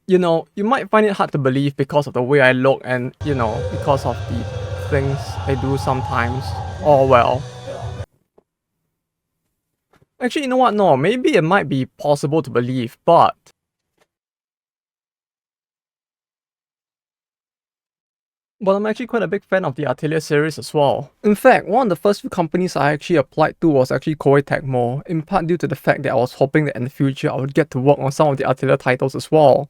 You know, you might find it hard to believe because of the way I look and, because of the things I do sometimes. Oh well. Actually, you know what? No, maybe it might be possible to believe, but I'm actually quite a big fan of the Atelier series as well. In fact, one of the first few companies I actually applied to was actually Koei Tecmo, in part due to the fact that I was hoping that in the future I would get to work on some of the Atelier titles as well.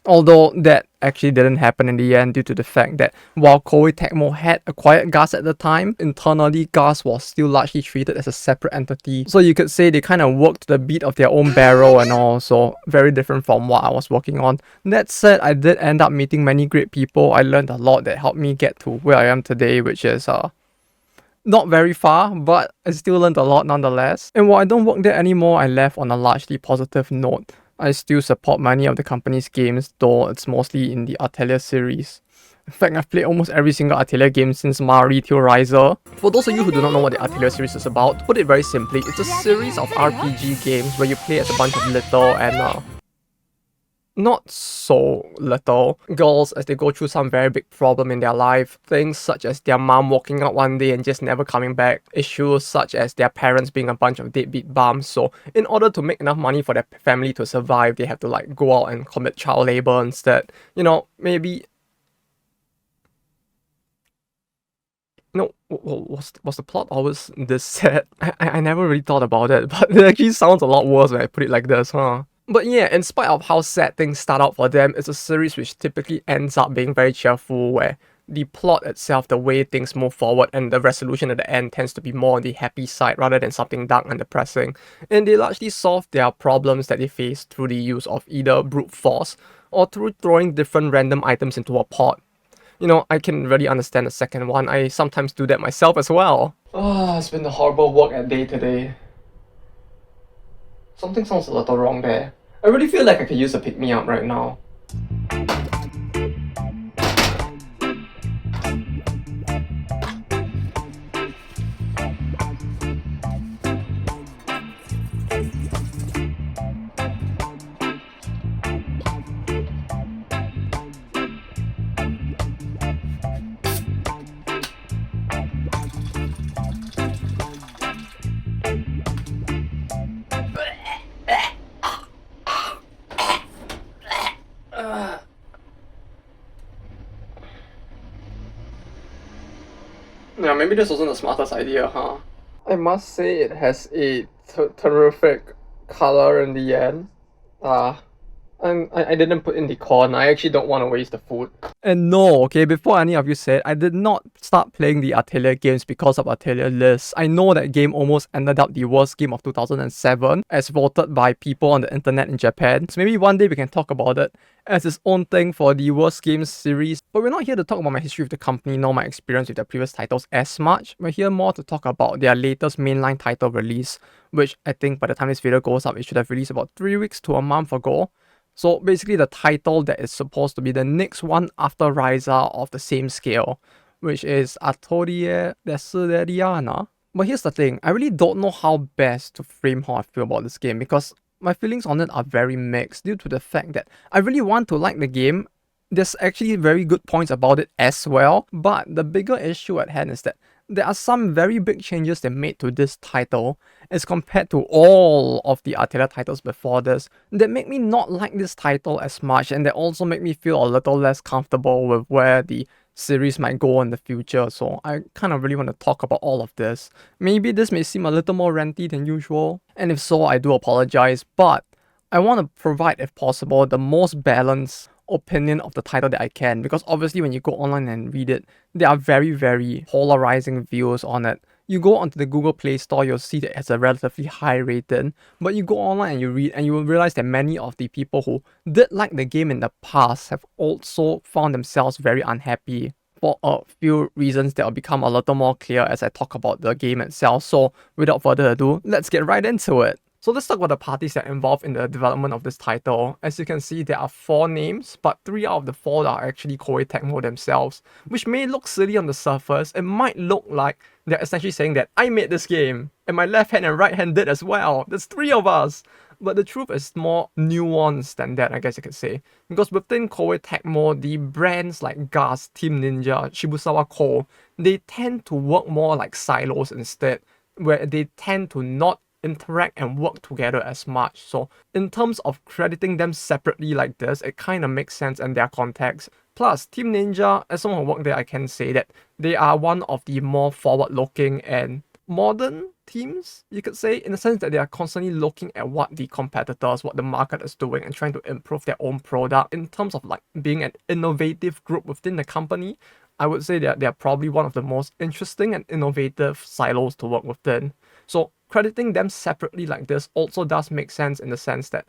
Although that actually didn't happen in the end due to the fact that while Koei Tecmo had acquired GAS at the time, internally GAS was still largely treated as a separate entity. So you could say they kind of worked to the beat of their own barrel and all, so very different from what I was working on. That said, I did end up meeting many great people. I learned a lot that helped me get to where I am today, which is not very far, but I still learned a lot nonetheless. And while I don't work there anymore, I left on a largely positive note. I still support many of the company's games, though it's mostly in the Atelier series. In fact, I've played almost every single Atelier game since Mari till Riser. For those of you who do not know what the Atelier series is about, to put it very simply, it's a series of RPG games where you play as a bunch of little and not so little girls as they go through some very big problem in their life. Things such as their mom walking out one day and just never coming back. Issues such as their parents being a bunch of deadbeat bums. So in order to make enough money for their family to survive, they have to like go out and commit child labor instead. Maybe no, was the plot always this sad? I never really thought about it, but it actually sounds a lot worse when I put it like this, huh? But yeah, in spite of how sad things start out for them, it's a series which typically ends up being very cheerful, where the plot itself, the way things move forward, and the resolution at the end tends to be more on the happy side rather than something dark and depressing. And they largely solve their problems that they face through the use of either brute force or through throwing different random items into a pot. I can really understand the second one. I sometimes do that myself as well. Ah, it's been a horrible work day today. Something sounds a little wrong there. I really feel like I could use a pick me up right now. Yeah, maybe this wasn't the smartest idea, huh? I must say it has a terrific color in the end. Ah, I didn't put in the corn. I actually don't want to waste the food. And no, okay, before any of you said, I did not start playing the Atelier games because of Atelier lists. I know that game almost ended up the worst game of 2007 as voted by people on the internet in Japan. So maybe one day we can talk about it as its own thing for the worst games series. But we're not here to talk about my history with the company nor my experience with their previous titles as much. We're here more to talk about their latest mainline title release, which I think by the time this video goes up, it should have released about 3 weeks to a month ago. So basically the title that is supposed to be the next one after Riser of the same scale, which is Atelier Online. But here's the thing, I really don't know how best to frame how I feel about this game because my feelings on it are very mixed due to the fact that I really want to like the game. There's actually very good points about it as well, but the bigger issue at hand is that there are some very big changes they made to this title as compared to all of the Atelier titles before this that make me not like this title as much, and that also make me feel a little less comfortable with where the series might go in the future. So I kind of really want to talk about all of this. Maybe this may seem a little more ranty than usual, and if so, I do apologize, but I want to provide, if possible, the most balanced opinion of the title that I can, because obviously when you go online and read it, there are very, very polarizing views on it. You go onto the Google Play Store, you'll see that it has a relatively high rating, but you go online and you read and you will realize that many of the people who did like the game in the past have also found themselves very unhappy for a few reasons that will become a little more clear as I talk about the game itself. So without further ado, let's get right into it. So let's talk about the parties that are involved in the development of this title. As you can see, there are 4 names, but 3 out of the 4 are actually Koei Tecmo themselves, which may look silly on the surface. It might look like they're essentially saying that I made this game, and my left hand and right hand did as well. There's 3 of us. But the truth is more nuanced than that, I guess you could say. Because within Koei Tecmo, the brands like Gas, Team Ninja, Shibusawa Co., they tend to work more like silos instead, where they tend to not interact and work together as much. So in terms of crediting them separately like this, it kind of makes sense in their context. Plus, Team Ninja, as someone who worked there, I can say that they are one of the more forward-looking and modern teams, you could say, in the sense that they are constantly looking at what the competitors, what the market is doing, and trying to improve their own product. In terms of like being an innovative group within the company, I would say that they are probably one of the most interesting and innovative silos to work within. So crediting them separately like this also does make sense in the sense that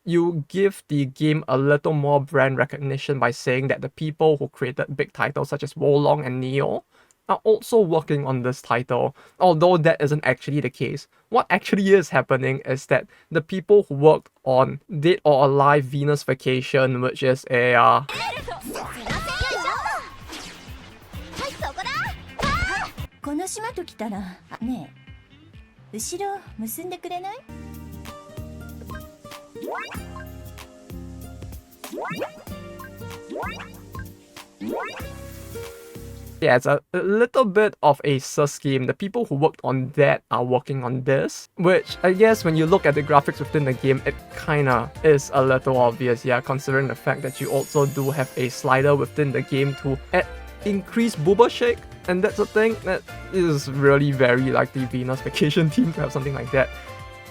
you give the game a little more brand recognition by saying that the people who created big titles such as Wolong and Neo are also working on this title, although that isn't actually the case. What actually is happening is that the people who worked on Dead or Alive Venus Vacation, which is a この島と来たらねえ後ろ結んでくれない Yeah, it's a little bit of a sus game. The people who worked on that are working on this, which I guess when you look at the graphics within the game, it kinda is a little obvious, yeah, considering the fact that you also do have a slider within the game to add increased booba shake, and that's a thing that is really very like the Venus Vacation team to have something like that.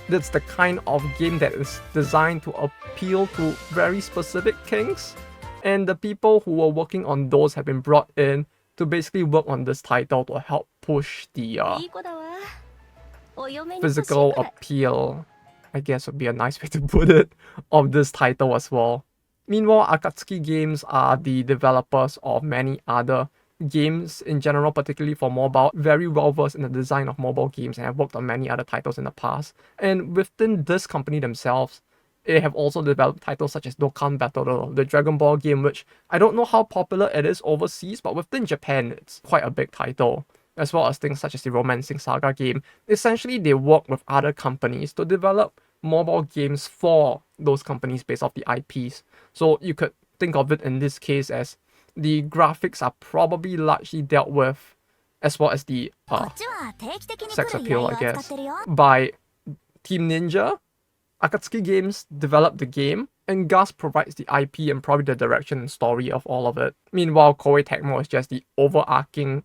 That's the kind of game that is designed to appeal to very specific kinks, and the people who were working on those have been brought in to basically work on this title to help push the physical appeal, I guess would be a nice way to put it, of this title as well. Meanwhile, Akatsuki Games are the developers of many other games in general, particularly for mobile, very well versed in the design of mobile games and have worked on many other titles in the past. And within this company themselves, they have also developed titles such as Dokkan Battle, the Dragon Ball game, which I don't know how popular it is overseas, but within Japan, it's quite a big title, as well as things such as the Romancing Saga game. Essentially, they work with other companies to develop mobile games for those companies based off the IPs. So you could think of it in this case as the graphics are probably largely dealt with, as well as the sex appeal, I guess, by Team Ninja. Akatsuki Games developed the game, and Gus provides the IP and probably the direction and story of all of it. Meanwhile, Koei Tecmo is just the overarching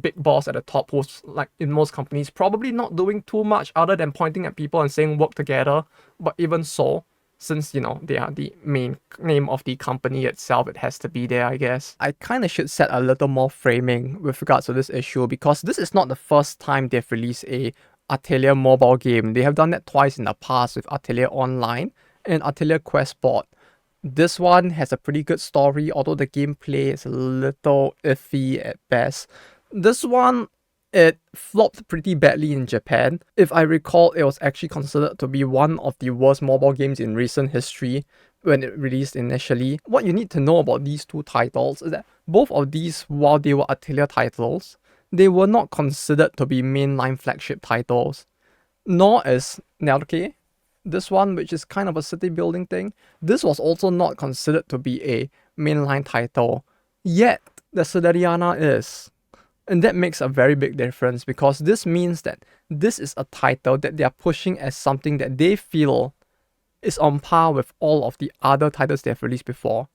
big boss at the top who's, like in most companies, probably not doing too much other than pointing at people and saying work together. But even so, since, you know, they are the main name of the company itself, it has to be there, I guess. I kind of should set a little more framing with regards to this issue, because this is not the first time they've released a Atelier mobile game. They have done that twice in the past with Atelier Online and Atelier Questbot. This one has a pretty good story, although the gameplay is a little iffy at best. This one, it flopped pretty badly in Japan. If I recall, it was actually considered to be one of the worst mobile games in recent history when it released initially. What you need to know about these two titles is that both of these, while they were Atelier titles, they were not considered to be mainline flagship titles. Nor is Nelke, this one, which is kind of a city building thing, this was also not considered to be a mainline title. Yet, the Sudariana is. And that makes a very big difference, because this means that this is a title that they are pushing as something that they feel is on par with all of the other titles they have released before.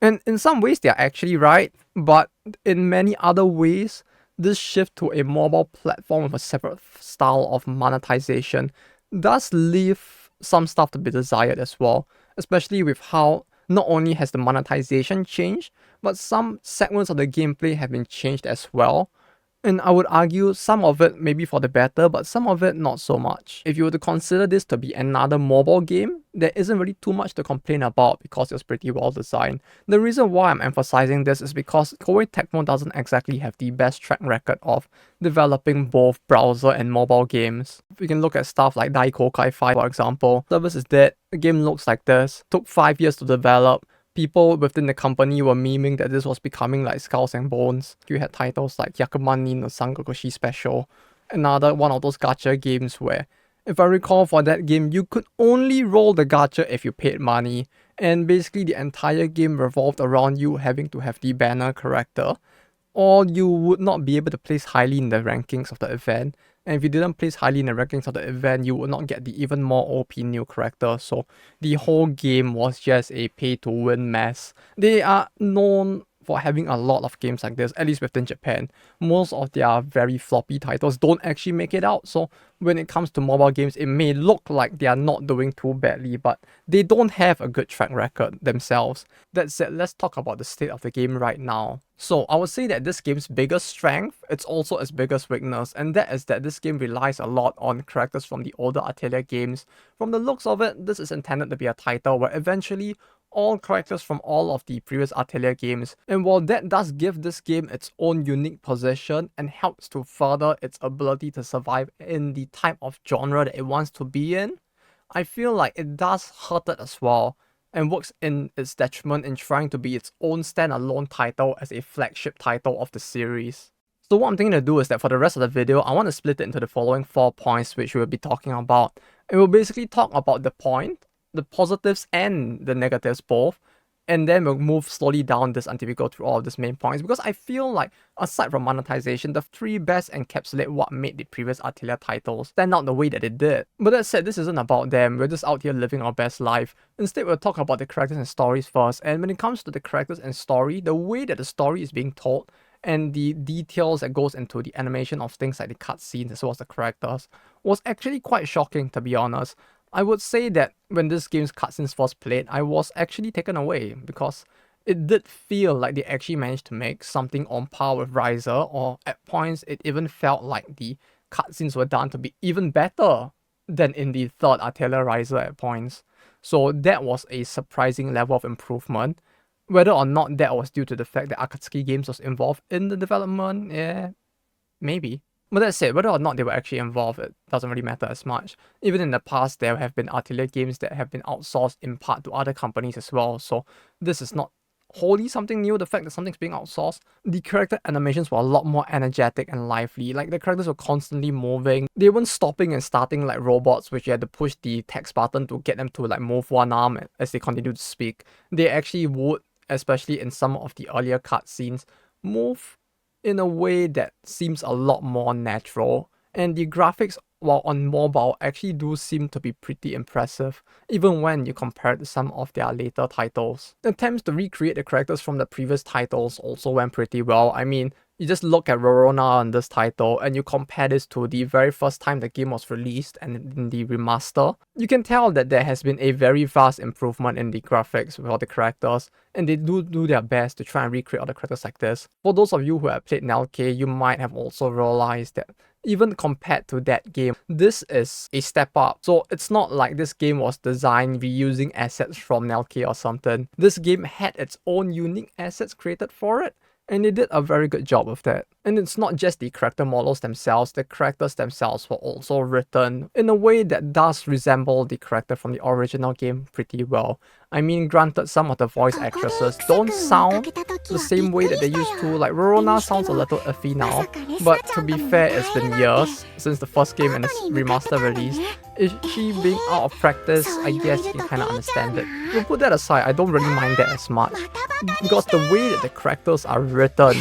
And in some ways they are actually right, but in many other ways, this shift to a mobile platform with a separate style of monetization does leave some stuff to be desired as well, especially with how not only has the monetization changed, but some segments of the gameplay have been changed as well. And I would argue some of it maybe for the better, but some of it not so much. If you were to consider this to be another mobile game, there isn't really too much to complain about because it was pretty well designed. The reason why I'm emphasizing this is because Koei Tecmo doesn't exactly have the best track record of developing both browser and mobile games. We can look at stuff like Daikokai 5, for example. Service is dead, the game looks like this, took 5 years to develop. People within the company were memeing that this was becoming like Skulls and Bones. You had titles like Yakuman no Sangokushi Special, another one of those gacha games where If I recall, for that game, you could only roll the gacha if you paid money, and basically the entire game revolved around you having to have the banner character, or you would not be able to place highly in the rankings of the event. And if you didn't place highly in the rankings of the event, you would not get the even more OP new character. So the whole game was just a pay to win mess. They are known for having a lot of games like this, at least within Japan. Most of their very floppy titles don't actually make it out. So when it comes to mobile games, it may look like they are not doing too badly, but they don't have a good track record themselves. That said, let's talk about the state of the game right now. So I would say that this game's biggest strength, it's also its biggest weakness, and that is that this game relies a lot on characters from the older Atelier games. From the looks of it, this is intended to be a title where eventually all characters from all of the previous Atelier games, and while that does give this game its own unique position and helps to further its ability to survive in the type of genre that it wants to be in, I feel like it does hurt it as well, and works in its detriment in trying to be its own standalone title as a flagship title of the series. So what I'm thinking to do is that for the rest of the video, I want to split it into the following 4 points which we'll be talking about. It will basically talk about the point, the positives and the negatives both, and then we'll move slowly down this until we go through all of these main points, because I feel like aside from monetization, the 3 best encapsulate what made the previous Atelier titles stand out the way that it did. But that said, this isn't about them, we're just out here living our best life. Instead, we'll talk about the characters and stories first, and when it comes to the characters and story, the way that the story is being told, and the details that goes into the animation of things like the cutscenes as well as the characters, was actually quite shocking, to be honest. I would say that when this game's cutscenes first played, I was actually taken away because it did feel like they actually managed to make something on par with Riser, or at points it even felt like the cutscenes were done to be even better than in the third Atelier Riser at points. So that was a surprising level of improvement. Whether or not that was due to the fact that Akatsuki Games was involved in the development, yeah, maybe. But that said, whether or not they were actually involved, it doesn't really matter as much. Even in the past, there have been Atelier games that have been outsourced in part to other companies as well, so this is not wholly something new, the fact that something's being outsourced. The character animations were a lot more energetic and lively, like the characters were constantly moving. They weren't stopping and starting like robots, which you had to push the text button to get them to like move one arm as they continue to speak. They actually would, especially in some of the earlier cutscenes, move in a way that seems a lot more natural, and the graphics while on mobile actually do seem to be pretty impressive, even when you compare it to some of their later titles. Attempts to recreate the characters from the previous titles also went pretty well. I mean, you just look at Rorona on this title and you compare this to the very first time the game was released and in the remaster, you can tell that there has been a very vast improvement in the graphics for the characters, and they do their best to try and recreate all the characters like this. For those of you who have played Nelke, you might have also realized that even compared to that game, this is a step up. So it's not like this game was designed reusing assets from Nelke or something. This game had its own unique assets created for it, and they did a very good job of that. And it's not just the character models themselves, the characters themselves were also written in a way that does resemble the character from the original game pretty well. I mean, granted, some of the voice actresses don't sound the same way that they used to, like Rorona sounds a little iffy now, but to be fair, it's been years since the first game and its remaster release. Is she being out of practice? I guess you can kind of understand it. We'll put that aside, I don't really mind that as much, because the way that the characters are written,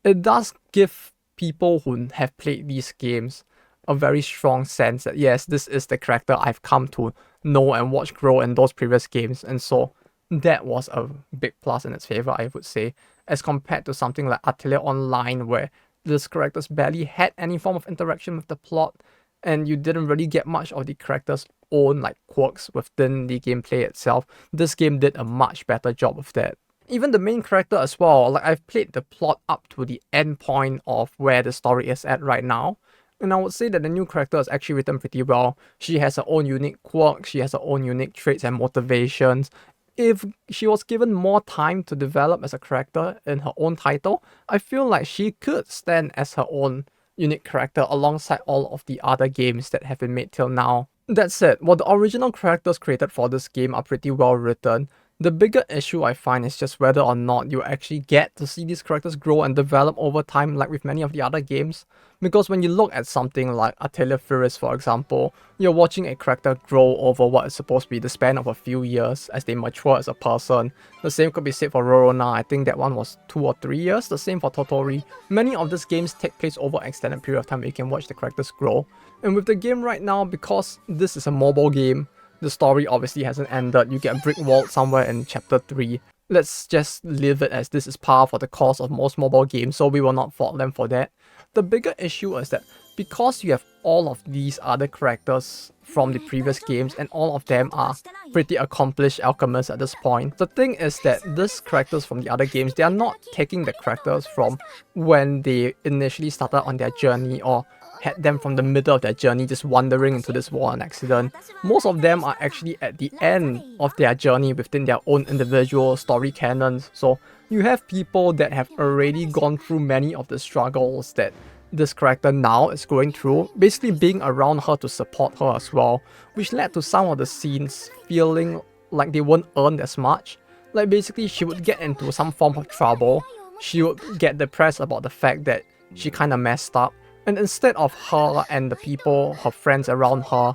it does give people who have played these games a very strong sense that yes, this is the character I've come to know and watch grow in those previous games, and so that was a big plus in its favor, I would say, as compared to something like Atelier Online, where these characters barely had any form of interaction with the plot, and you didn't really get much of the characters' own like quirks within the gameplay itself. This game did a much better job of that. Even the main character as well, like I've played the plot up to the end point of where the story is at right now, and I would say that the new character is actually written pretty well. She has her own unique quirks, she has her own unique traits and motivations. If she was given more time to develop as a character in her own title, I feel like she could stand as her own unique character alongside all of the other games that have been made till now. That said, while the original characters created for this game are pretty well written, The bigger issue I find is just whether or not you actually get to see these characters grow and develop over time like with many of the other games. Because when you look at something like Atelier Online, for example, you're watching a character grow over what is supposed to be the span of a few years as they mature as a person. The same could be said for Rorona, I think that one was 2 or 3 years, the same for Totori. Many of these games take place over an extended period of time where you can watch the characters grow. And with the game right now, because this is a mobile game, the story obviously hasn't ended. You get brick walled somewhere in chapter 3. Let's just leave it as this is par for the course of most mobile games, so we will not fault them for that. The bigger issue is that because you have all of these other characters from the previous games and all of them are pretty accomplished alchemists at this point, the thing is that these characters from the other games, they are not taking the characters from when they initially started on their journey or had them from the middle of their journey just wandering into this war and accident. Most of them are actually at the end of their journey within their own individual story canons. So you have people that have already gone through many of the struggles that this character now is going through, basically being around her to support her as well, which led to some of the scenes feeling like they weren't earned as much. Like basically she would get into some form of trouble, she would get depressed about the fact that she kinda messed up, and instead of her and the people, her friends around her,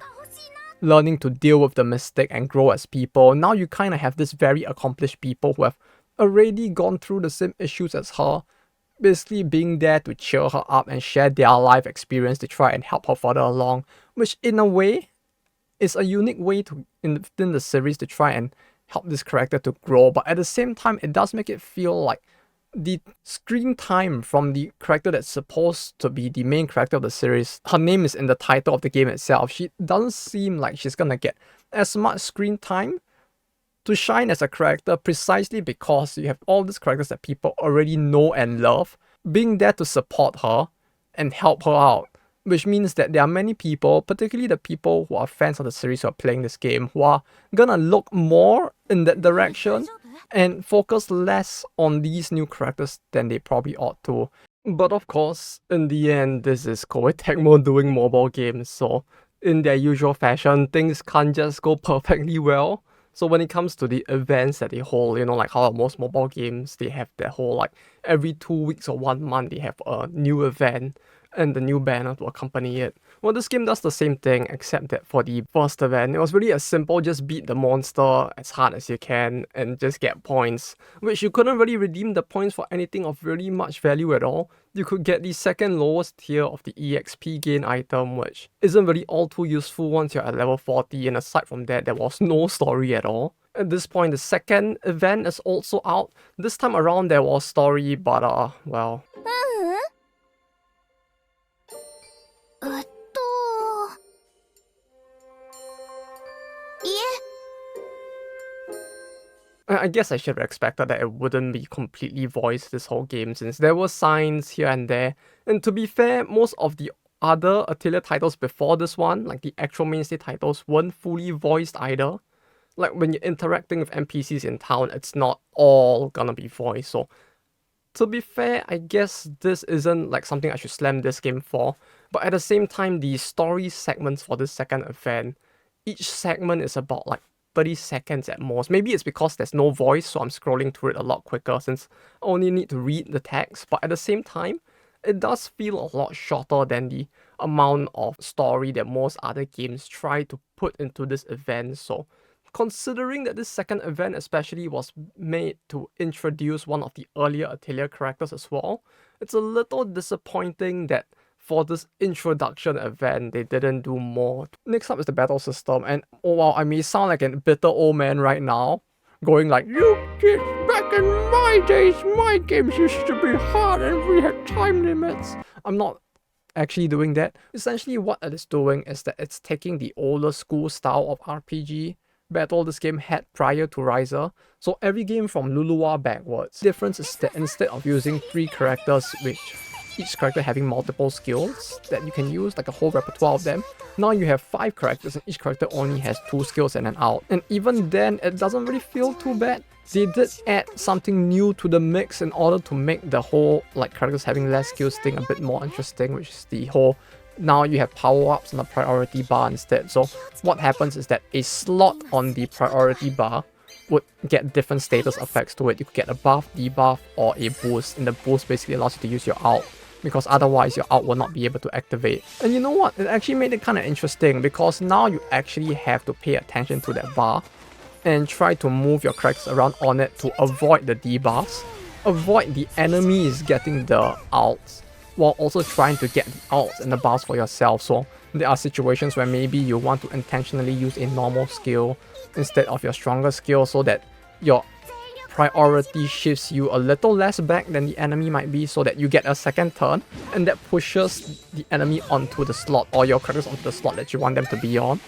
learning to deal with the mistake and grow as people, now you kind of have this very accomplished people who have already gone through the same issues as her, basically being there to cheer her up and share their life experience to try and help her further along, which in a way is a unique way to within the series to try and help this character to grow, but at the same time it does make it feel like the screen time from the character that's supposed to be the main character of the series, her name is in the title of the game itself, she doesn't seem like she's gonna get as much screen time to shine as a character, precisely because you have all these characters that people already know and love being there to support her and help her out, which means that there are many people, particularly the people who are fans of the series who are playing this game, who are gonna look more in that direction and focus less on these new characters than they probably ought to. But of course, in the end, this is Koei Tecmo doing mobile games, so in their usual fashion, things can't just go perfectly well. So when it comes to the events that they hold, you know, like how most mobile games, they have their whole, like, every 2 weeks or 1 month, they have a new event and the new banner to accompany it. Well, this game does the same thing, except that for the first event, it was really as simple, just beat the monster as hard as you can and just get points, which you couldn't really redeem the points for anything of really much value at all. You could get the second lowest tier of the EXP gain item, which isn't really all too useful once you're at level 40, and aside from that, there was no story at all. At this point, the second event is also out. This time around, there was story, but well... I guess I should have expected that it wouldn't be completely voiced this whole game, since there were signs here and there. And to be fair, most of the other Atelier titles before this one, like the actual mainstay titles, weren't fully voiced either. Like when you're interacting with NPCs in town, it's not all gonna be voiced. So to be fair, I guess this isn't like something I should slam this game for. But at the same time, the story segments for this second event, each segment is about like 30 seconds at most. Maybe it's because there's no voice, so I'm scrolling through it a lot quicker since I only need to read the text. But at the same time, it does feel a lot shorter than the amount of story that most other games try to put into this event. So considering that this second event especially was made to introduce one of the earlier Atelier characters as well, it's a little disappointing that for this introduction event, they didn't do more. Next up is the battle system, and oh wow, I may sound like a bitter old man right now, going like, "You kids, back in my days, my games used to be hard and we had time limits." I'm not actually doing that. Essentially what it is doing is that it's taking the older school style of RPG battle this game had prior to Riser. So every game from Luluwa backwards. The difference is that instead of using 3 characters, which each character having multiple skills that you can use, like a whole repertoire of them, now you have 5 characters and each character only has 2 skills and an out. And even then, it doesn't really feel too bad. They did add something new to the mix in order to make the whole like characters having less skills thing a bit more interesting, which is the whole now you have power-ups on the priority bar instead. So what happens is that a slot on the priority bar would get different status effects to it. You could get a buff, debuff, or a boost, and the boost basically allows you to use your ult, because otherwise your ult will not be able to activate. And you know what? It actually made it kind of interesting, because now you actually have to pay attention to that bar and try to move your characters around on it to avoid the debuffs, avoid the enemies getting the ults, while also trying to get the ults and the buffs for yourself. So there are situations where maybe you want to intentionally use a normal skill instead of your stronger skill, so that your priority shifts you a little less back than the enemy might be, so that you get a second turn, and that pushes the enemy onto the slot, or your characters onto the slot that you want them to be on.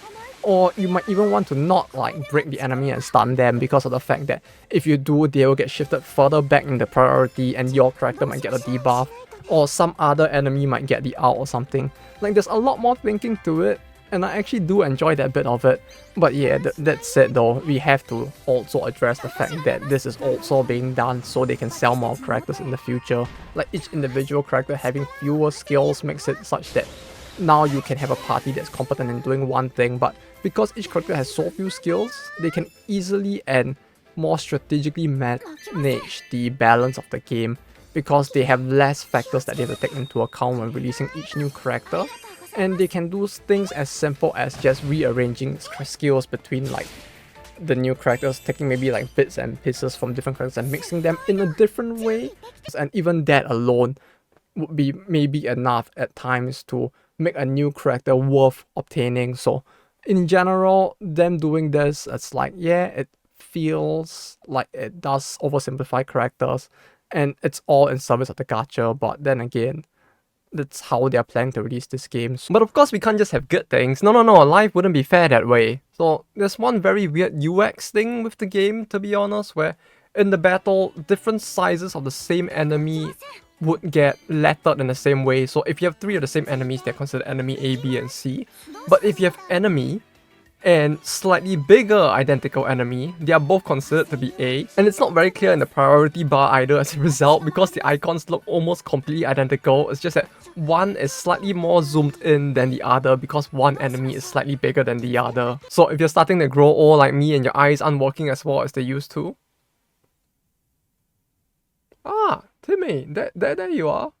Or you might even want to not like break the enemy and stun them, because of the fact that if you do, they will get shifted further back in the priority and your character might get a debuff, or some other enemy might get the ult or something. Like, there's a lot more thinking to it, and I actually do enjoy that bit of it. But yeah, that said though, we have to also address the fact that this is also being done so they can sell more characters in the future. Like, each individual character having fewer skills makes it such that now you can have a party that's competent in doing one thing, but because each character has so few skills, they can easily and more strategically manage the balance of the game, because they have less factors that they have to take into account when releasing each new character. And they can do things as simple as just rearranging skills between like the new characters, taking maybe like bits and pieces from different characters and mixing them in a different way. And even that alone would be maybe enough at times to make a new character worth obtaining. So in general, them doing this, it's like, yeah, it feels like it does oversimplify characters, and it's all in service of the gacha, but then again, that's how they're planning to release this game. But of course, we can't just have good things. No, life wouldn't be fair that way. So there's one very weird UX thing with the game, to be honest, where in the battle, different sizes of the same enemy would get lettered in the same way. So if you have 3 of the same enemies, they're considered enemy A, B, and C. But if you have enemy and slightly bigger identical enemy, they are both considered to be A. And it's not very clear in the priority bar either as a result, because the icons look almost completely identical. It's just that one is slightly more zoomed in than the other, because one enemy is slightly bigger than the other. So if you're starting to grow old like me and your eyes aren't working as well as they used to. Ah, Timmy, there you are.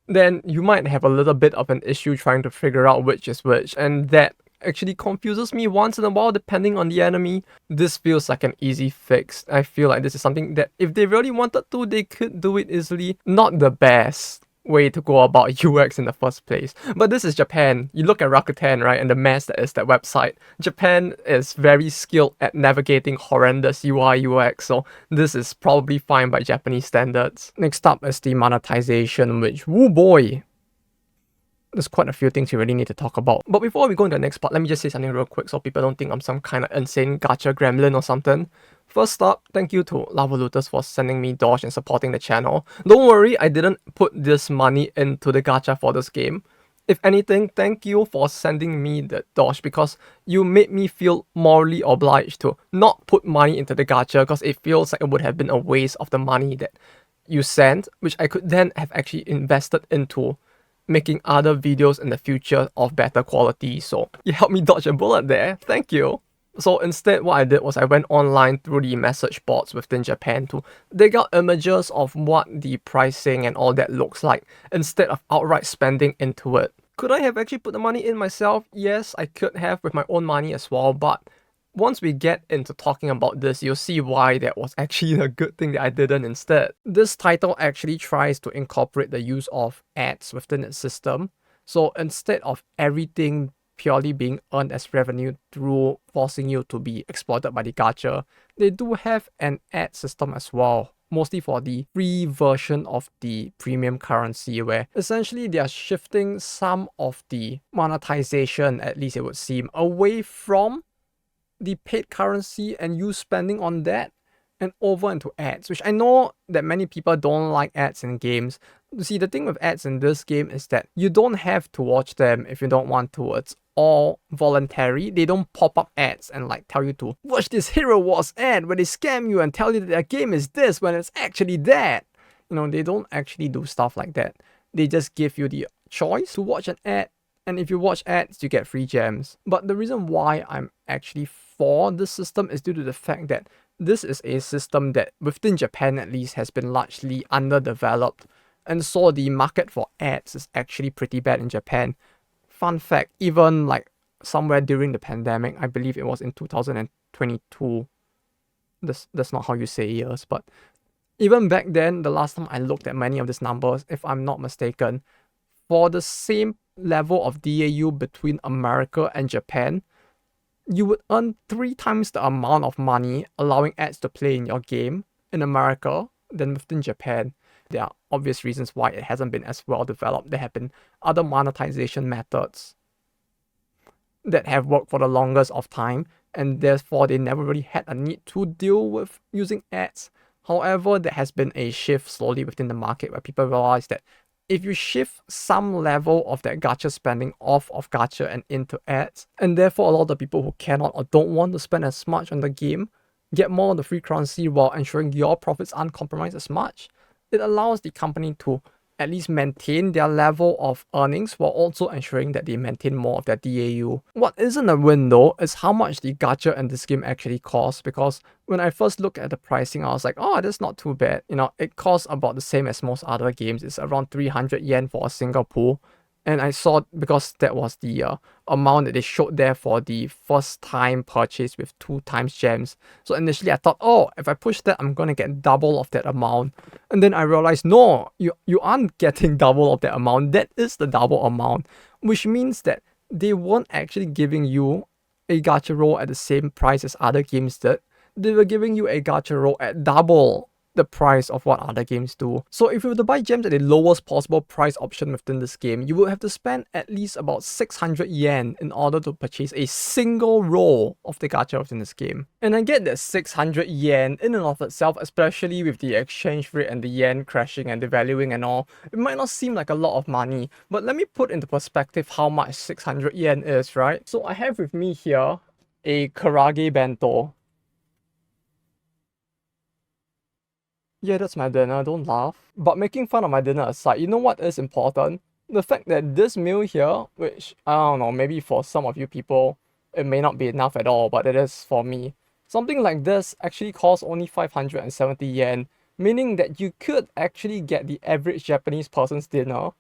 Then you might have a little bit of an issue trying to figure out which is which, and that actually confuses me once in a while depending on the enemy. This feels like an easy fix. I feel like this is something that if they really wanted to, they could do it easily. Not the best way to go about UX in the first place. But this is Japan. You look at Rakuten, right, and the mess that is that website. Japan is very skilled at navigating horrendous UI UX, so this is probably fine by Japanese standards. Next up is the monetization, which, woo boy, there's quite a few things you really need to talk about. But before we go into the next part, let me just say something real quick so people don't think I'm some kind of insane gacha gremlin or something. First up, thank you to Lavalooterx for sending me Doge and supporting the channel. Don't worry, I didn't put this money into the gacha for this game. If anything, thank you for sending me the Doge, because you made me feel morally obliged to not put money into the gacha, because it feels like it would have been a waste of the money that you sent, which I could then have actually invested into making other videos in the future of better quality. So you helped me dodge a bullet there. Thank you. So instead, what I did was I went online through the message boards within Japan to dig out images of what the pricing and all that looks like, instead of outright spending into it. Could I have actually put the money in myself? Yes, I could have with my own money as well, but once we get into talking about this, you'll see why that was actually a good thing that I didn't instead. This title actually tries to incorporate the use of ads within its system. So instead of everything purely being earned as revenue through forcing you to be exploited by the gacha, they do have an ad system as well, mostly for the free version of the premium currency, where essentially they are shifting some of the monetization, at least it would seem, away from the paid currency and you spending on that and over into ads, which I know that many people don't like ads in games. You see, the thing with ads in this game is that you don't have to watch them if you don't want to. It's all voluntary. They don't pop up ads and like tell you to watch this Hero Wars ad where they scam you and tell you that their game is this when it's actually that. You know, they don't actually do stuff like that. They just give you the choice to watch an ad, and if you watch ads, you get free gems. But the reason why I'm actually for this system is due to the fact that this is a system that, within Japan at least, has been largely underdeveloped. And so the market for ads is actually pretty bad in Japan. Fun fact, even like somewhere during the pandemic, I believe it was in 2022. That's not how you say years, but even back then, the last time I looked at many of these numbers, if I'm not mistaken, for the same level of DAU between America and Japan, you would earn 3 times the amount of money allowing ads to play in your game in America than within Japan. There are obvious reasons why it hasn't been as well developed. There have been other monetization methods that have worked for the longest of time, and therefore they never really had a need to deal with using ads. However, there has been a shift slowly within the market where people realize that if you shift some level of that gacha spending off of gacha and into ads, and therefore a lot of the people who cannot or don't want to spend as much on the game get more on the free currency while ensuring your profits aren't compromised as much, it allows the company to at least maintain their level of earnings while also ensuring that they maintain more of their DAU. What isn't a win though is how much the gacha in this game actually costs, because when I first looked at the pricing, I was like, oh, that's not too bad. You know, it costs about the same as most other games. It's around 300 yen for a single pool. And I saw, because that was the amount that they showed there for the first time purchase with 2 times gems. So initially I thought, oh, if I push that, I'm going to get double of that amount. And then I realized, no, you aren't getting double of that amount. That is the double amount, which means that they weren't actually giving you a gacha roll at the same price as other games did. They were giving you a gacha roll at double the price of what other games do. So if you were to buy gems at the lowest possible price option within this game, you would have to spend at least about 600 yen in order to purchase a single roll of the gacha within this game. And I get that 600 yen in and of itself, especially with the exchange rate and the yen crashing and devaluing and all, it might not seem like a lot of money, but let me put into perspective how much 600 yen is, right? So I have with me here a karage bento. Yeah, that's my dinner, don't laugh. But making fun of my dinner aside, you know what is important? The fact that this meal here, which, I don't know, maybe for some of you people, it may not be enough at all, but it is for me. Something like this actually costs only 570 yen, meaning that you could actually get the average Japanese person's dinner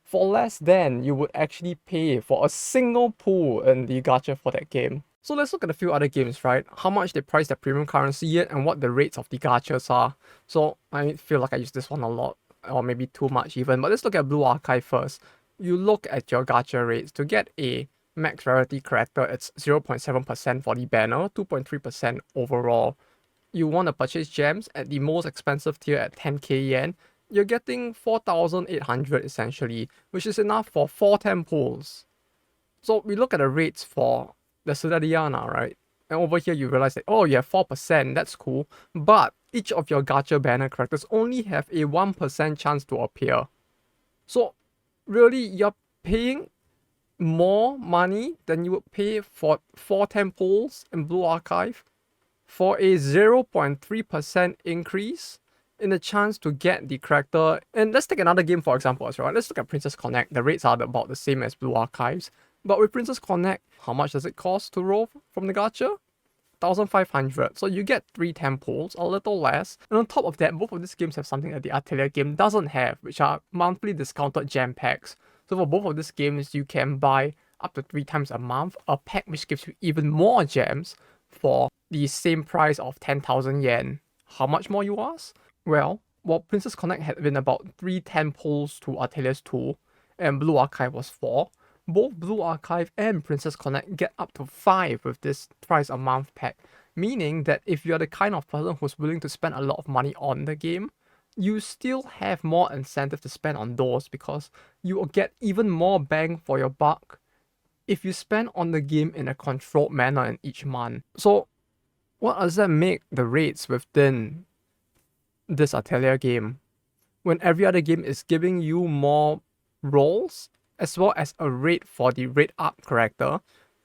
for less than you would actually pay for a single pool in the gacha for that game. So let's look at a few other games, right? How much they price their premium currency at and what the rates of the gachas are. So I feel like I use this one a lot, or maybe too much even, but let's look at Blue Archive first. You look at your gacha rates. To get a max rarity character, it's 0.7% for the banner, 2.3% overall. You want to purchase gems at the most expensive tier at 10k yen, you're getting 4,800 essentially, which is enough for 4 temples. So we look at the rates for the Citadeliana, right? And over here you realize that, oh, you have 4%, that's cool. But each of your gacha banner characters only have a 1% chance to appear. So really, you're paying more money than you would pay for 4 temples in Blue Archive for a 0.3% increase in the chance to get the character. And let's take another game for example as well. Let's look at Princess Connect. The rates are about the same as Blue Archives. But with Princess Connect, how much does it cost to roll from the gacha? 1,500. So you get 3 temples, a little less. And on top of that, both of these games have something that the Atelier game doesn't have, which are monthly discounted gem packs. So for both of these games, you can buy up to 3 times a month a pack which gives you even more gems for the same price of 10,000 yen. How much more, you ask? Well, while Princess Connect had been about 3 temples to Atelier's 2, and Blue Archive was 4, both Blue Archive and Princess Connect get up to 5 with this twice a month pack, meaning that if you're the kind of person who's willing to spend a lot of money on the game, you still have more incentive to spend on those because you will get even more bang for your buck if you spend on the game in a controlled manner in each month. So what does that make the rates within this Atelier game when every other game is giving you more rolls as well as a rate for the rate up character,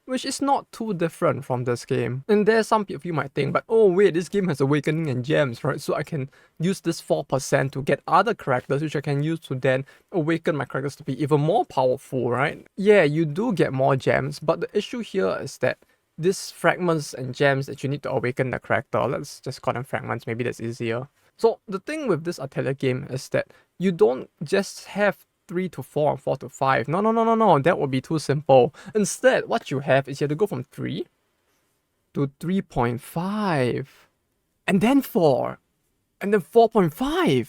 which is not too different from this game. And there's some of you might think, but oh wait, this game has Awakening and Gems, right? So I can use this 4% to get other characters which I can use to then awaken my characters to be even more powerful, right? Yeah, you do get more gems, but the issue here is that these fragments and gems that you need to awaken the character. Let's just call them fragments, maybe that's easier. So the thing with this Atelier game is that you don't just have 3 to 4 or 4 to 5. No, no, no, no, no. That would be too simple. Instead, what you have is you have to go from 3 to 3.5, and then 4, and then 4.5,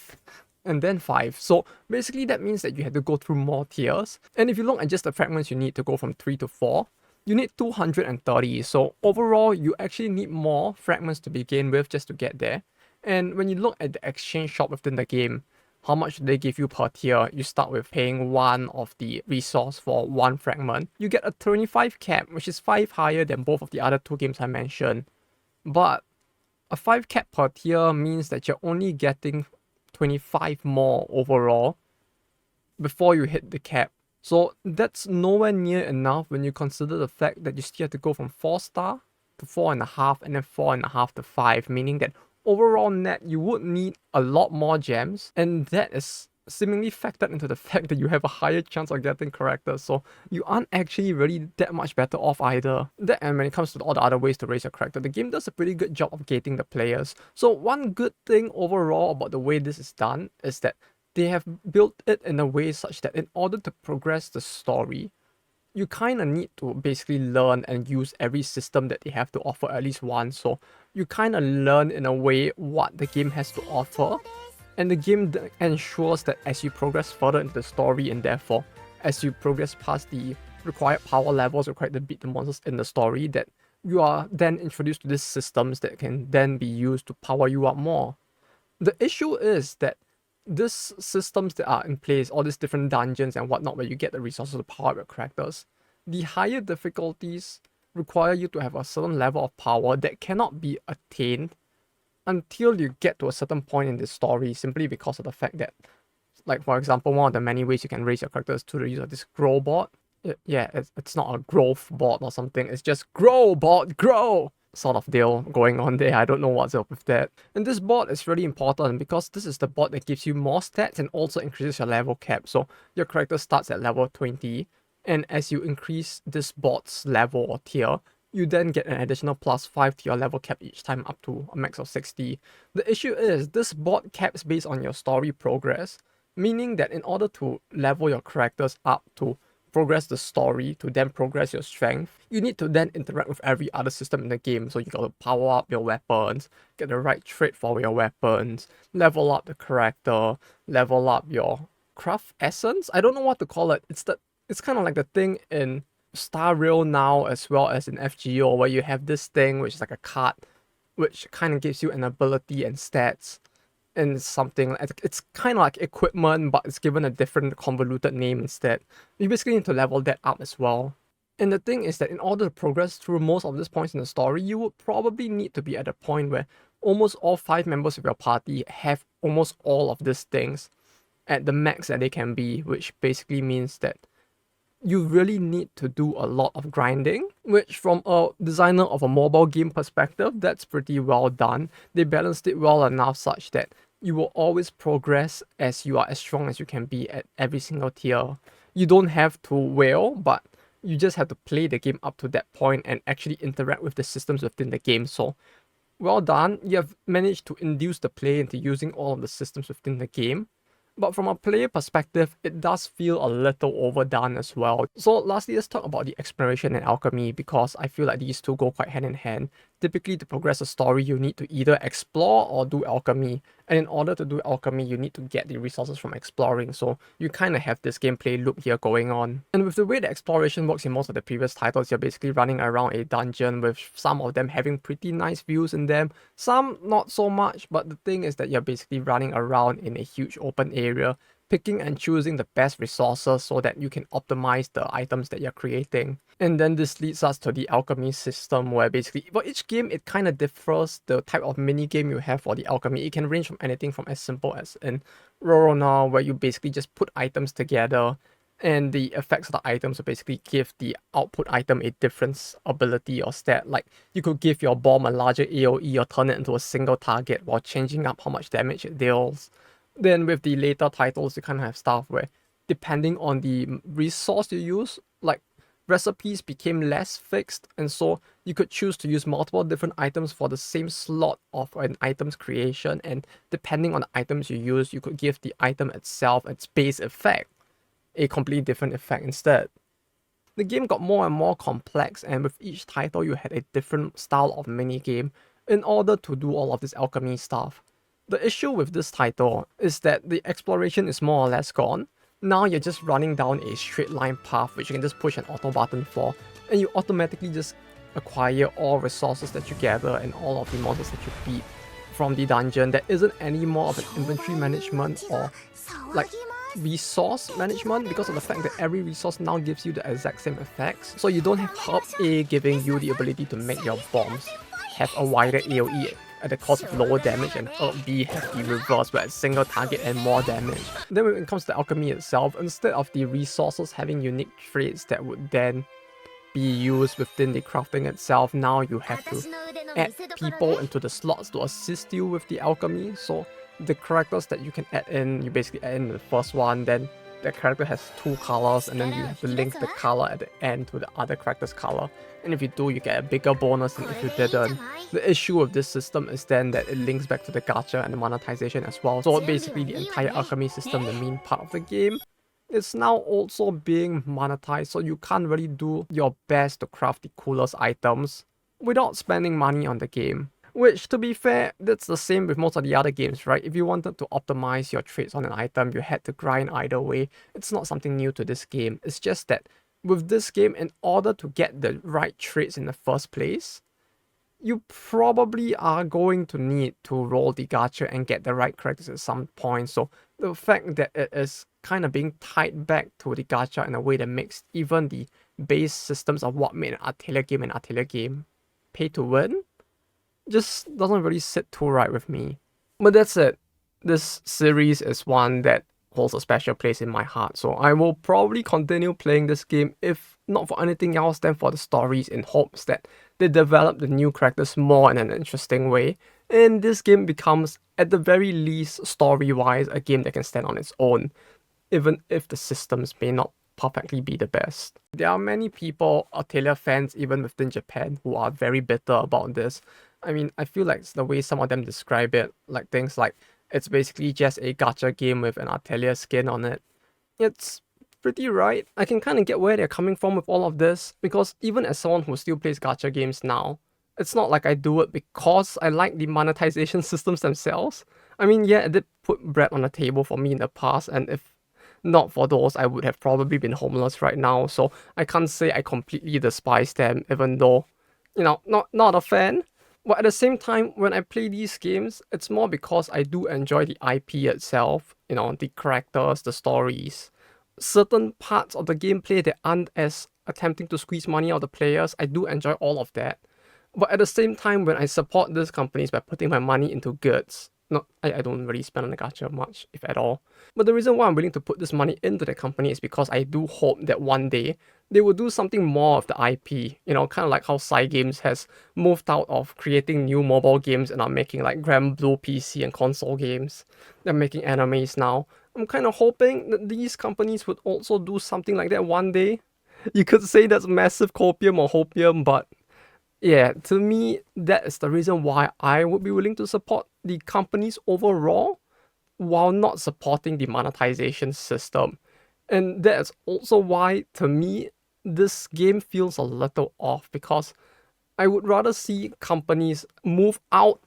and then 5. So basically that means that you have to go through more tiers. And if you look at just the fragments you need to go from 3 to 4, you need 230. So overall, you actually need more fragments to begin with just to get there. And when you look at the exchange shop within the game, how much do they give you per tier? You start with paying 1 of the resource for 1 fragment. You get a 25 cap, which is 5 higher than both of the other 2 games I mentioned. But a 5 cap per tier means that you're only getting 25 more overall before you hit the cap. So that's nowhere near enough when you consider the fact that you still have to go from 4 star to 4.5 and then 4.5 to 5, meaning that overall net you would need a lot more gems, and that is seemingly factored into the fact that you have a higher chance of getting characters, so you aren't actually really that much better off either. That, and when it comes to all the other ways to raise your character, the game does a pretty good job of gating the players. So one good thing overall about the way this is done is that they have built it in a way such that in order to progress the story, you kind of need to basically learn and use every system that they have to offer at least once. So you kind of learn in a way what the game has to offer, and the game ensures that as you progress further into the story, and therefore as you progress past the required power levels required to beat the monsters in the story, that you are then introduced to these systems that can then be used to power you up more. The issue is that these systems that are in place, all these different dungeons and whatnot, where you get the resources to power up your characters, the higher difficulties require you to have a certain level of power that cannot be attained until you get to a certain point in the story, simply because of the fact that, like for example, one of the many ways you can raise your characters to the use of this grow bot. It's not a growth bot or something, it's just grow bot, grow! Sort of deal going on there. I don't know what's up with that. And this bot is really important because this is the bot that gives you more stats and also increases your level cap. So your character starts at level 20, and as you increase this bot's level or tier, you then get an additional +5 to your level cap each time up to a max of 60. The issue is this bot caps based on your story progress, meaning that in order to level your characters up to progress the story, to then progress your strength, you need to then interact with every other system in the game. So you got to power up your weapons, get the right trait for your weapons, level up the character, level up your craft essence. I don't know what to call it. It's kind of like the thing in Star Rail now as well as in FGO, where you have this thing which is like a card, which kind of gives you an ability and stats. And something, it's kind of like equipment, but it's given a different convoluted name instead. You basically need to level that up as well. And the thing is that in order to progress through most of these points in the story, you would probably need to be at a point where almost all 5 members of your party have almost all of these things at the max that they can be, which basically means that you really need to do a lot of grinding, which from a designer of a mobile game perspective, that's pretty well done. They balanced it well enough such that you will always progress as you are as strong as you can be at every single tier. You don't have to wail, but you just have to play the game up to that point and actually interact with the systems within the game. So well done, you have managed to induce the player into using all of the systems within the game. But from a player perspective, it does feel a little overdone as well. So lastly, let's talk about the exploration and alchemy, because I feel like these two go quite hand in hand. Typically, to progress a story, you need to either explore or do alchemy. And in order to do alchemy, you need to get the resources from exploring. So you kind of have this gameplay loop here going on. And with the way the exploration works in most of the previous titles, you're basically running around a dungeon with some of them having pretty nice views in them, some not so much. But the thing is that you're basically running around in a huge open area, picking and choosing the best resources so that you can optimize the items that you're creating. And then this leads us to the alchemy system, where basically for each game it kind of differs the type of mini game you have for the alchemy. It can range from anything from as simple as in Rorona, where you basically just put items together and the effects of the items will basically give the output item a different ability or stat. Like you could give your bomb a larger AoE or turn it into a single target while changing up how much damage it deals. Then with the later titles, you kind of have stuff where, depending on the resource you use, like recipes became less fixed, and so you could choose to use multiple different items for the same slot of an item's creation, and depending on the items you use, you could give the item itself its base effect, a completely different effect instead. The game got more and more complex, and with each title you had a different style of minigame in order to do all of this alchemy stuff. The issue with this title is that the exploration is more or less gone. Now you're just running down a straight line path which you can just push an auto button for, and you automatically just acquire all resources that you gather and all of the monsters that you beat from the dungeon. There isn't any more of an inventory management or like resource management because of the fact that every resource now gives you the exact same effects. So you don't have Herb A giving you the ability to make your bombs have a wider AoE at the cost of lower damage, and Herb B have the reverse where it's single target and more damage. Then when it comes to alchemy itself, instead of the resources having unique traits that would then be used within the crafting itself, now you have to add people into the slots to assist you with the alchemy. So the characters that you can add in, you basically add in the first one, then the character has 2 colors, and then you have to link the color at the end to the other character's color. And if you do, you get a bigger bonus than if you didn't. The issue with this system is then that it links back to the gacha and the monetization as well. So basically the entire alchemy system, the main part of the game, is now also being monetized, so you can't really do your best to craft the coolest items without spending money on the game. Which, to be fair, that's the same with most of the other games, right? If you wanted to optimize your traits on an item, you had to grind either way. It's not something new to this game. It's just that with this game, in order to get the right traits in the first place, you probably are going to need to roll the gacha and get the right characters at some point. So the fact that it is kind of being tied back to the gacha in a way that makes even the base systems of what made an Atelier game pay to win just doesn't really sit too right with me. But that's it. This series is one that holds a special place in my heart, so I will probably continue playing this game, if not for anything else then for the stories, in hopes that they develop the new characters more in an interesting way, and this game becomes, at the very least story-wise, a game that can stand on its own, even if the systems may not perfectly be the best. There are many people, Atelier fans even within Japan, who are very bitter about this. I mean, I feel like it's the way some of them describe it, like things like, it's basically just a gacha game with an Atelier skin on it. It's pretty right. I can kind of get where they're coming from with all of this, because even as someone who still plays gacha games now, it's not like I do it because I like the monetization systems themselves. I mean, yeah, it did put bread on the table for me in the past, and if not for those, I would have probably been homeless right now, so I can't say I completely despise them, even though, you know, not a fan. But at the same time, when I play these games, it's more because I do enjoy the IP itself, you know, the characters, the stories. Certain parts of the gameplay that aren't as attempting to squeeze money out of the players, I do enjoy all of that. But at the same time, when I support these companies by putting my money into goods, I don't really spend on the gacha much, if at all. But the reason why I'm willing to put this money into the company is because I do hope that one day they will do something more of the IP. You know, kind of like how Cygames has moved out of creating new mobile games and are making like Grand Blue PC and console games. They're making animes now. I'm kind of hoping that these companies would also do something like that one day. You could say that's massive copium or hopium, but yeah, to me, that is the reason why I would be willing to support the companies overall while not supporting the monetization system. And that's also why, to me, this game feels a little off, because I would rather see companies move out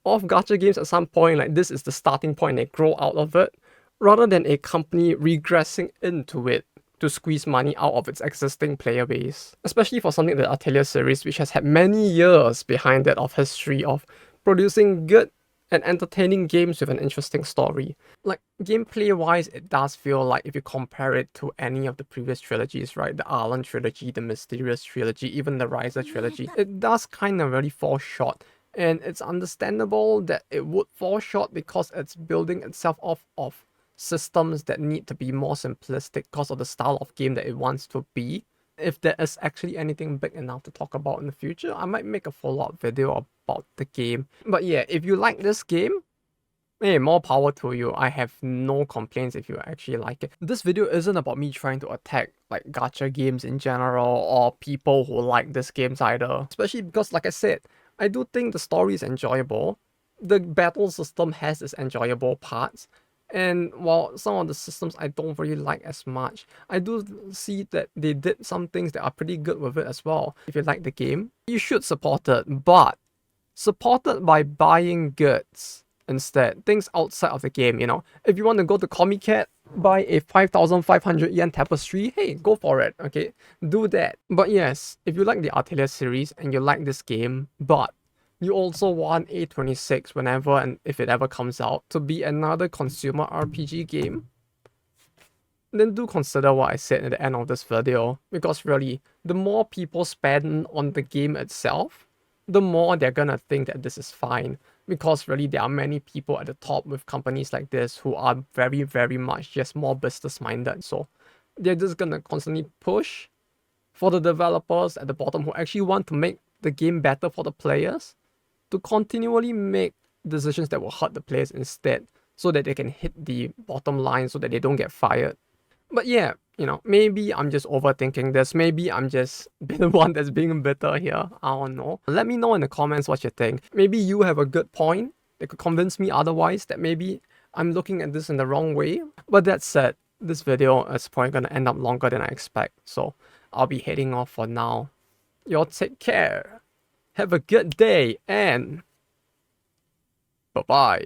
of gacha games at some point, like this is the starting point, they grow out of it, rather than a company regressing into it to squeeze money out of its existing player base. Especially for something like the Atelier series, which has had many years behind it of history of producing good and entertaining games with an interesting story. Like, gameplay-wise, it does feel like, if you compare it to any of the previous trilogies, right, the Arlen trilogy, the Mysterious trilogy, even the Riser trilogy, it does kind of really fall short. And it's understandable that it would fall short because it's building itself off of systems that need to be more simplistic because of the style of game that it wants to be. If there is actually anything big enough to talk about in the future, I might make a follow-up video about the game. But yeah, if you like this game, Hey, more power to you. I have no complaints if you actually like it. This video isn't about me trying to attack like gacha games in general or people who like these games either. Especially because, like I said, I do think the story is enjoyable. The battle system has its enjoyable parts. And while some of the systems I don't really like as much, I do see that they did some things that are pretty good with it as well. If you like the game, you should support it, but support it by buying goods instead. Things outside of the game, you know. If you want to go to Comic Cat, buy a 5,500 yen tapestry, hey, go for it, okay? Do that. But yes, if you like the Atelier series and you like this game, but you also want A26 whenever and if it ever comes out to be another consumer RPG game, then do consider what I said at the end of this video, because really, the more people spend on the game itself, the more they're gonna think that this is fine, because really there are many people at the top with companies like this who are very, very much just more business minded, so they're just gonna constantly push for the developers at the bottom who actually want to make the game better for the players to continually make decisions that will hurt the players instead, so that they can hit the bottom line so that they don't get fired. But yeah, you know, maybe I'm just overthinking this. Maybe I'm just the one that's being bitter here. I don't know. Let me know in the comments what you think. Maybe you have a good point that could convince me otherwise, that maybe I'm looking at this in the wrong way. But that said, this video is probably gonna end up longer than I expect. So I'll be heading off for now. Y'all take care. Have a good day and bye-bye.